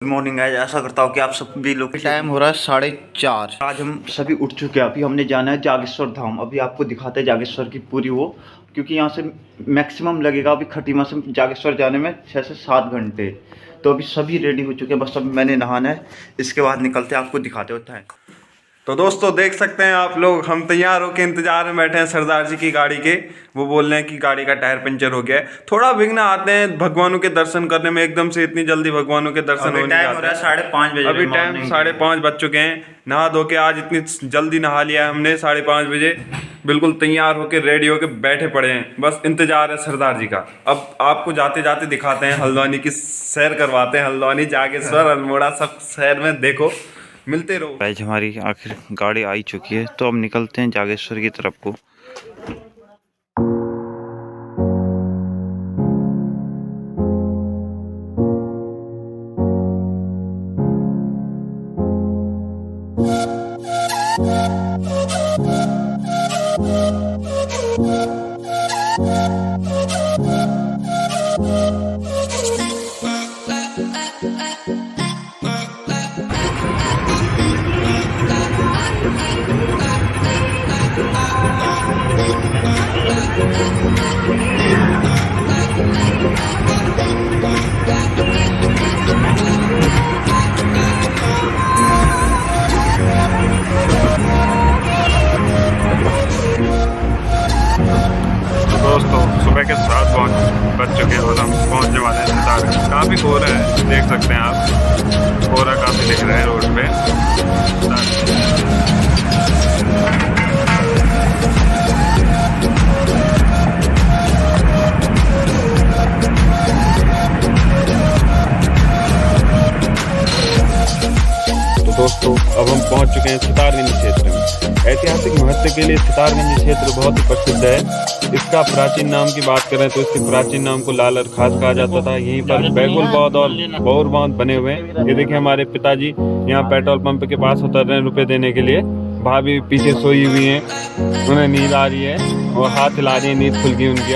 Good morning guys, आशा करता हूँ कि आप सभी लोग। टाइम हो रहा है 4:30। आज हम सभी उठ चुके हैं। अभी हमने जाना है जागेश्वर धाम। अभी आपको दिखाते हैं जागेश्वर की पूरी वो, क्योंकि यहाँ से मैक्सिमम लगेगा अभी खटीमा से जागेश्वर जाने में 6 से 7 घंटे। तो अभी सभी रेडी हो चुके हैं, बस अभी मैंने नहाना है, इसके बाद निकलते हैं, आपको दिखाते होता है। तो दोस्तों देख सकते हैं आप लोग, हम तैयार होकर इंतजार में बैठे हैं सरदार जी की गाड़ी के। वो बोल रहे हैं कि गाड़ी का टायर पंचर हो गया है। थोड़ा विघ्न आते हैं भगवानों के दर्शन करने में, एकदम से इतनी जल्दी भगवानों के दर्शन हो नहीं जाते। 5:30 बजे। अभी टाइम 5:30 बज चुके हैं। नहा धो के आज इतनी जल्दी नहा लिया है हमने 5:30 बजे। बिल्कुल तैयार होकर रेडी होकर बैठे पड़े हैं, बस इंतजार है सरदार जी का। अब आपको जाते जाते दिखाते हैं, हल्द्वानी की सैर करवाते हैं। हल्द्वानी, जागेश्वर, अल्मोड़ा सब शहर में देखो, मिलते रहो। गाइस हमारी आखिर गाड़ी आ चुकी है, तो अब निकलते हैं जागेश्वर की तरफ को। दोस्तों सुबह के 7 बज चुके हैं और हम पहुंचने वाले हैं सितारे। काफ़ी कोहरा है, देख सकते हैं आप, कोहरा काफ़ी दिख रहा है रोड पे। तो दोस्तों अब हम पहुंच चुके हैं सितारगंज क्षेत्र में। ऐतिहासिक महत्व के लिए सितारगंज क्षेत्र बहुत ही प्रसिद्ध है। इसका प्राचीन नाम की बात करें तो इसके प्राचीन नाम को लाल खास कहा जाता था। यहीं पर बैकुल बौद्ध और बौर बांध बने हुए हैं। ये देखिए हमारे पिताजी यहाँ पेट्रोल पंप के पास उतर रहे हैं रुपए देने के लिए। भाभी पीछे सोई हुई हैं, उन्हें नींद आ रही है और हाथ हिला रही है, नींद खुल गई उनकी।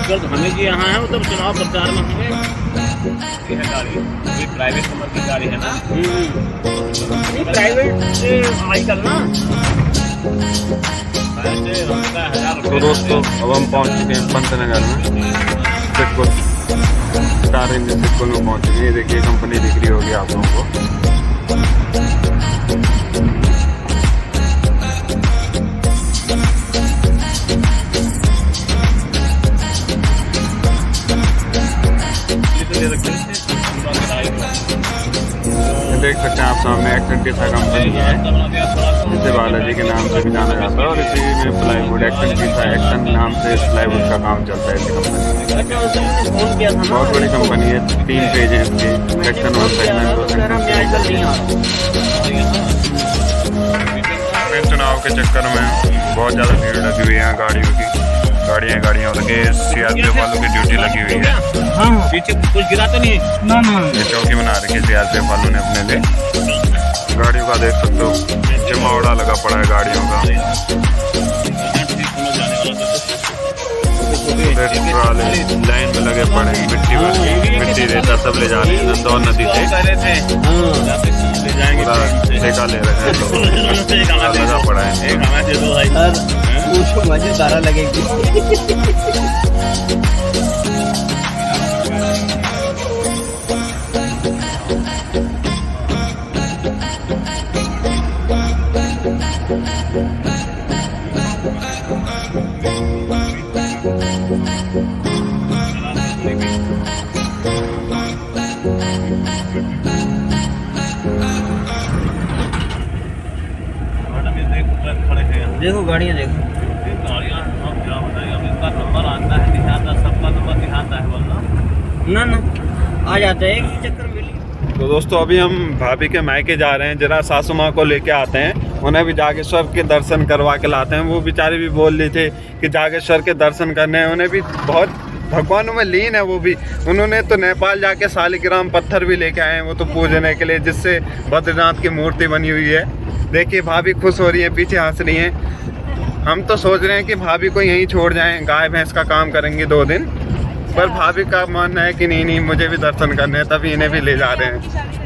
अब हमें जो यहाँ है वो तो चुनाव प्रचार में हमें ये है गाड़ी, ये प्राइवेट नंबर की गाड़ी है ना। प्राइवेट से आजकल ना। तो दोस्तों अब हम पहुंच चुके हैं पंतनगर में, सिटकुल, सितारगंज सिटकुल में पहुंच चुके हैं। देखिए कंपनी दिख रही होगी आप लोगों को। देख सकते हैं आप सामने एक्सेंट की कंपनी है, जिसे बालाजी के नाम से भी जाना जाता है। और इसी में प्लाईवुड एक्शन नाम से प्लाईवुड का काम चलता है इसी कंपनी में। बहुत बड़ी कंपनी है, 3 पेज है इसके, सेक्शन 1, सेक्शन 2, सेक्शन। चुनाव के चक्कर में बहुत ज़्यादा भीड़ लगी हुई है यहाँ गाड़ियों की। गाड़ियाँ होकर सीआरपीएफ वालों की ड्यूटी लगी हुई है। हाँ पीछे कुछ गिरा तो नहीं है ना। ये चौकी बना रखी है सीआरपीएफ वालों ने अपने लिए। गाड़ियों का देख सकते हो, जमावड़ा लगा पड़ा है गाड़ियों का। लाइन में लगे पड़े, मिट्टी रेता सब ले जा रहे हैं इंदौर नदी से। ठेका ले रहे हैं तो लगा पड़ा है। मजेदार लगेगी। देखो गाड़ियाँ देखो, गाड़ियाँ अब क्या बताइए। अब इसका नंबर आता है, दिखाता है, सबका नंबर दिखाता है बोलना ना आ जाता है एक चक्कर मिली। तो दोस्तों अभी हम भाभी के मायके जा रहे हैं, जरा सासू माँ को लेके आते हैं, उन्हें भी जागेश्वर के दर्शन करवा के लाते हैं। वो बेचारे भी बोल रहे थे कि जागेश्वर के दर्शन करने हैं, उन्हें भी बहुत भगवानों में लीन है वो भी। उन्होंने तो नेपाल जाके शालिग्राम पत्थर भी लेके आए हैं वो तो पूजने के लिए, जिससे बद्रीनाथ की मूर्ति बनी हुई है। देखिए भाभी खुश हो रही है, पीछे हंस रही हैं। हम तो सोच रहे हैं कि भाभी को यहीं छोड़ जाएं, गाय भैंस का काम करेंगे 2 दिन, पर भाभी का मानना है कि नहीं मुझे भी दर्शन करने हैं, तभी इन्हें भी ले जा रहे हैं।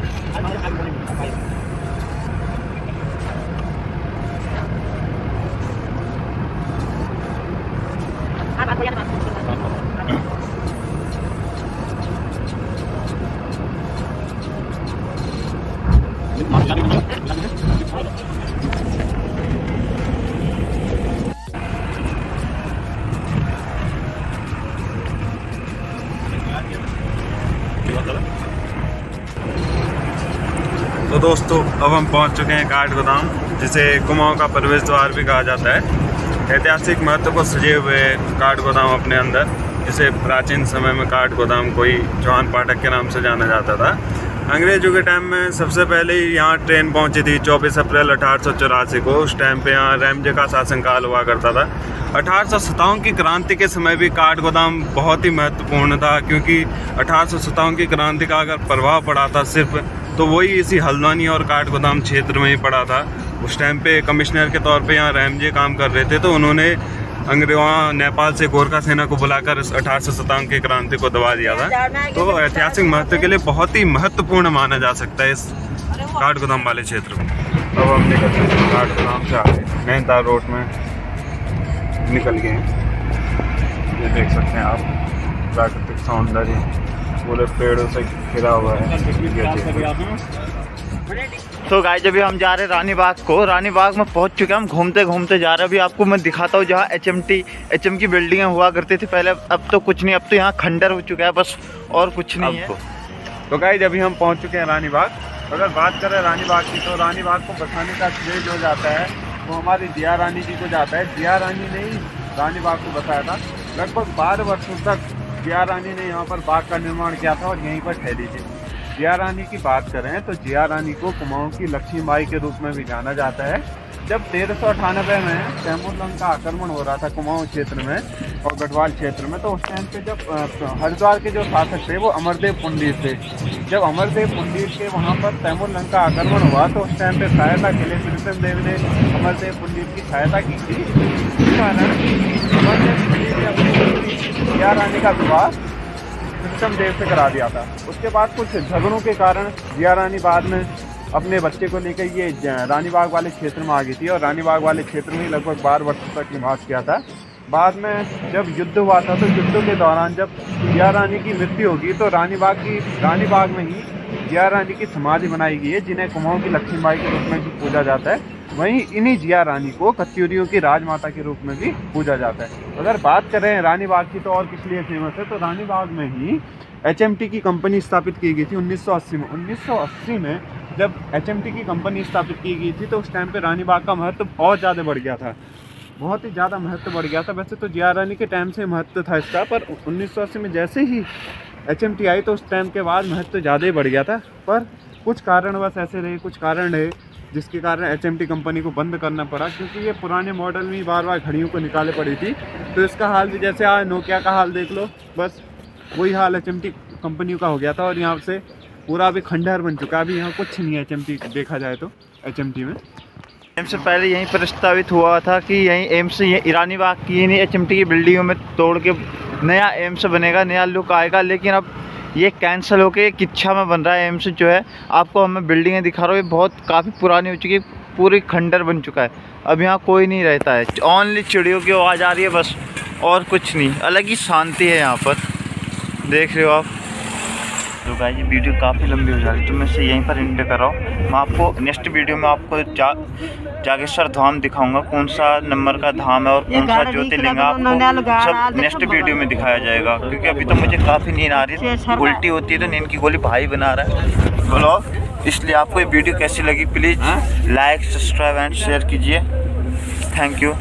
तो दोस्तों अब हम पहुंच चुके हैं काठ गोदाम, जिसे कुमाऊं का प्रवेश द्वार भी कहा जाता है। ऐतिहासिक महत्व को सजे हुए काठ गोदाम अपने अंदर, जिसे प्राचीन समय में काठ गोदाम कोई चौहान पाठक के नाम से जाना जाता था। अंग्रेजों के टाइम में सबसे पहले यहाँ ट्रेन पहुंची थी 24 अप्रैल 1884 को। उस टाइम पे यहाँ रैमजे का शासनकाल हुआ करता था। 1857 की क्रांति के समय भी काठ गोदाम बहुत ही महत्वपूर्ण था, क्योंकि 1857 की क्रांति का अगर प्रभाव पड़ा था सिर्फ, तो वही इसी हल्द्वानी और काठ गोदाम क्षेत्र में ही पड़ा था। उस टाइम पे कमिश्नर के तौर पे यहाँ रैमजे काम कर रहे थे, तो उन्होंने वहाँ नेपाल से गोरखा सेना को बुलाकर 1857 की क्रांति को दबा दिया था। तो ऐतिहासिक महत्व के लिए बहुत ही महत्वपूर्ण माना जा सकता है इस काठ गोदाम वाले क्षेत्र को। अब हम निकल चुके हैं काठ गोदाम से आगे, नैनीताल रोड में निकल गए हैं। ये देख सकते हैं आप, प्राकृतिक सौंदर्य पूरे पेड़ों से घिरा हुआ है। तो गाइस जब हम जा रहे हैं रानी बाग को, रानी बाग में पहुंच चुके हैं। हम घूमते घूमते जा रहे हैं। अभी आपको मैं दिखाता हूँ जहाँ HM की बिल्डिंगें हुआ करती थी पहले, अब तो कुछ नहीं, अब तो यहाँ खंडर हो चुका है बस, और कुछ नहीं है। तो गाइस अभी हम पहुंच चुके हैं रानी बाग। अगर बात करें रानी बाग की, तो रानी बाग को बसाने का श्रेय जो जाता है वो हमारी जिया रानी जी को जाता है। जिया रानी ने ही रानी बाग को बसाया था। लगभग 12 वर्षों तक जिया रानी ने यहाँ पर बाग का निर्माण किया था और यहीं पर ठहरी थी। जिया रानी की बात करें तो जिया रानी को कुमाऊं की लक्ष्मीबाई के रूप में भी जाना जाता है। जब 1398 में तैमूर लंग का आक्रमण हो रहा था कुमाऊं क्षेत्र में और गढ़वाल क्षेत्र में, तो उस टाइम पे जब हरिद्वार के जो शासक थे वो अमरदेव पुंडीर थे। जब अमरदेव पुंडीर के वहाँ पर तैमूर लंग का आक्रमण हुआ, तो उस टाइम पे सहायता के लिए प्रीतम देव ने अमरदेव पुंडीर की सहायता की थी। इस कारण अमरदेव पुंडीर ने अपनी जिया रानी का विवाह प्रीतम देव से करा दिया था। उसके बाद कुछ झगड़ों के कारण जिया रानी बाद में अपने बच्चे को लेकर ये रानी बाग वाले क्षेत्र में आ गई थी और रानी बाग वाले क्षेत्र में लगभग 12 वर्षों तक निवास किया था। बाद में जब युद्ध हुआ था, तो युद्ध के दौरान जब जिया रानी की मृत्यु होगी, तो रानी बाग में ही जिया रानी की समाधि बनाई गई है, जिन्हें कुमाऊं की लक्ष्मीबाई के रूप में भी पूजा जाता है। वहीं इन्हीं जिया रानी को कत्यूरियों की राजमाता के रूप में भी पूजा जाता है। अगर बात करें रानी बाग की, तो और किस लिए फेमस है, तो रानी बाग में ही HMT की कंपनी स्थापित की गई थी 1980 में। 1980 में जब HMT की कंपनी स्थापित की गई थी, तो उस टाइम पे रानी बाग का महत्व बहुत ज़्यादा बढ़ गया था, बहुत ही ज़्यादा महत्व बढ़ गया था। वैसे तो जिया रानी के टाइम से महत्व था इसका, पर 1980 में जैसे ही HMT आई, तो उस टाइम के बाद महत्व ज़्यादा ही बढ़ गया था। पर कुछ कारणवश ऐसे रहे, कुछ कारण रहे जिसके कारण HMT कंपनी को बंद करना पड़ा, क्योंकि ये पुराने मॉडल में बार बार घड़ियों को निकाले पड़ी थी। तो इसका हाल भी जैसे आज नोकिया का हाल देख लो, बस वही हाल HMT कंपनी का हो गया था और यहाँ से पूरा अभी खंडहर बन चुका है। अभी यहाँ कुछ नहीं है HMT देखा जाए तो। HMT में एम्स से पहले यहीं प्रस्तावित हुआ था कि यहीं एम्स रानी बाग की नहीं HMT की बिल्डिंगों में तोड़ के नया एम्स बनेगा, नया लुक आएगा, लेकिन अब ये कैंसिल होके किच्छा में बन रहा है एम्स जो है। आपको हमें बिल्डिंगें दिखा रहा हूँ, ये बहुत काफ़ी पुरानी हो चुकी है, पूरी खंडर बन चुका है। अब यहाँ कोई नहीं रहता है, ओनली चिड़ियों की आवाज़ आ रही है बस, और कुछ नहीं। अलग ही शांति है यहाँ पर, देख रहे हो आप। तो गाइस ये वीडियो काफ़ी लंबी हो जा रही है, तो मैं इसे यहीं पर एंड कर रहा हूँ। मैं आपको नेक्स्ट वीडियो में आपको जागेश्वर धाम दिखाऊंगा, कौन सा नंबर का धाम है और कौन सा ज्योतिर्लिंग, आपको सब नेक्स्ट वीडियो में दिखाया जाएगा। क्योंकि अभी तो मुझे काफ़ी नींद आ रही है, उल्टी होती है तो नींद की गोली भाई बना रहा है ब्लॉग। इसलिए आपको ये वीडियो कैसी लगी please like, subscribe and share कीजिए। Thank you.